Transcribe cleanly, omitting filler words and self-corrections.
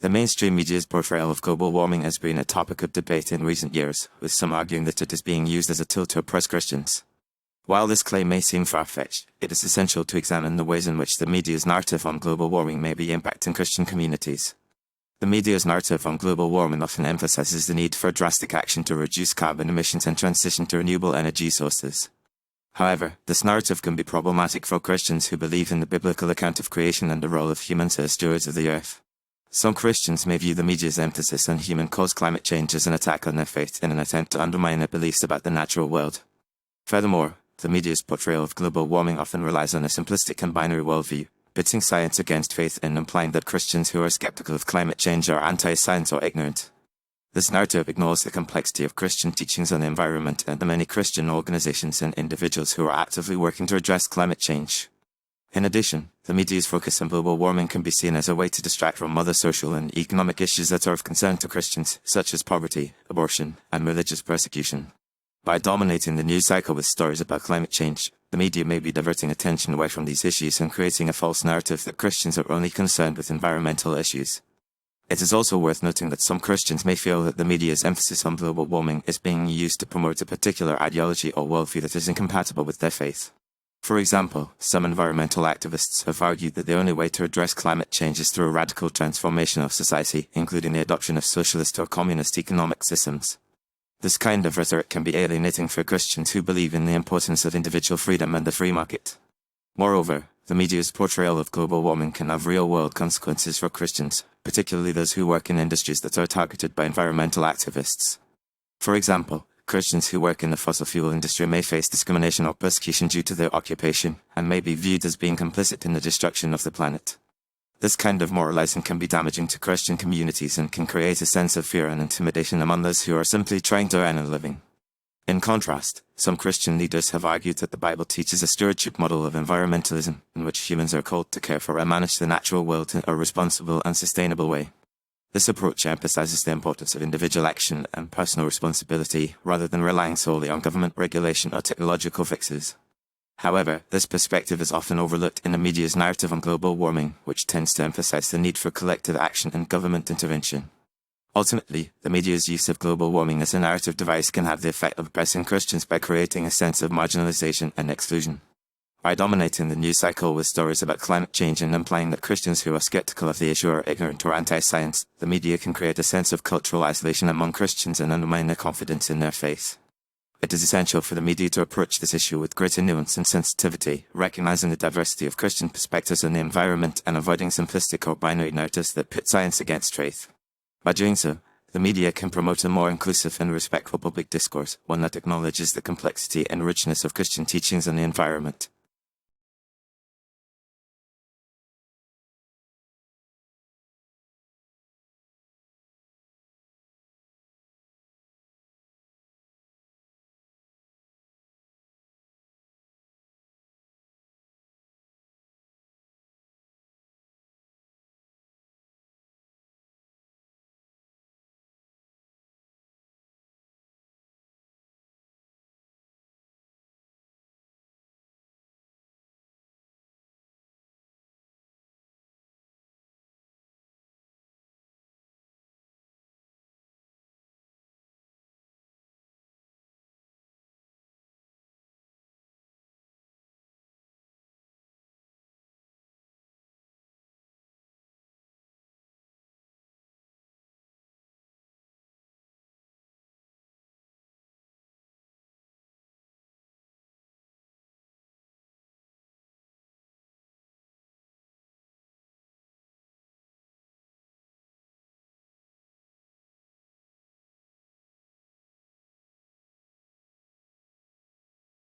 The mainstream media's portrayal of global warming has been a topic of debate in recent years, with some arguing that it is being used as a tool to oppress Christians. While this claim may seem far-fetched, it is essential to examine the ways in which the media's narrative on global warming may be impacting Christian communities. The media's narrative on global warming often emphasizes the need for drastic action to reduce carbon emissions and transition to renewable energy sources. However, this narrative can be problematic for Christians who believe in the biblical account of creation and the role of humans as stewards of the earth. Some Christians may view the media's emphasis on human-caused climate change as an attack on their faith in an attempt to undermine their beliefs about the natural world. Furthermore, the media's portrayal of global warming often relies on a simplistic and binary worldview, pitting science against faith and implying that Christians who are skeptical of climate change are anti-science or ignorant. This narrative ignores the complexity of Christian teachings on the environment and the many Christian organizations and individuals who are actively working to address climate change. In addition, the media's focus on global warming can be seen as a way to distract from other social and economic issues that are of concern to Christians, such as poverty, abortion, and religious persecution. By dominating the news cycle with stories about climate change, the media may be diverting attention away from these issues and creating a false narrative that Christians are only concerned with environmental issues. It is also worth noting that some Christians may feel that the media's emphasis on global warming is being used to promote a particular ideology or worldview that is incompatible with their faith. For example, some environmental activists have argued that the only way to address climate change is through a radical transformation of society, including the adoption of socialist or communist economic systems. This kind of rhetoric can be alienating for Christians who believe in the importance of individual freedom and the free market. Moreover, the media's portrayal of global warming can have real-world consequences for Christians, particularly those who work in industries that are targeted by environmental activists. For example, Christians who work in the fossil fuel industry may face discrimination or persecution due to their occupation, and may be viewed as being complicit in the destruction of the planet. This kind of moralizing can be damaging to Christian communities and can create a sense of fear and intimidation among those who are simply trying to earn a living. In contrast, some Christian leaders have argued that the Bible teaches a stewardship model of environmentalism, in which humans are called to care for and manage the natural world in a responsible and sustainable way. This approach emphasizes the importance of individual action and personal responsibility, rather than relying solely on government regulation or technological fixes. However, this perspective is often overlooked in the media's narrative on global warming, which tends to emphasize the need for collective action and government intervention. Ultimately, the media's use of global warming as a narrative device can have the effect of oppressing Christians by creating a sense of marginalization and exclusion. By dominating the news cycle with stories about climate change and implying that Christians who are skeptical of the issue are ignorant or anti-science, the media can create a sense of cultural isolation among Christians and undermine their confidence in their faith. It is essential for the media to approach this issue with greater nuance and sensitivity, recognizing the diversity of Christian perspectives on the environment and avoiding simplistic or binary narratives that pit science against faith. By doing so, the media can promote a more inclusive and respectful public discourse, one that acknowledges the complexity and richness of Christian teachings on the environment.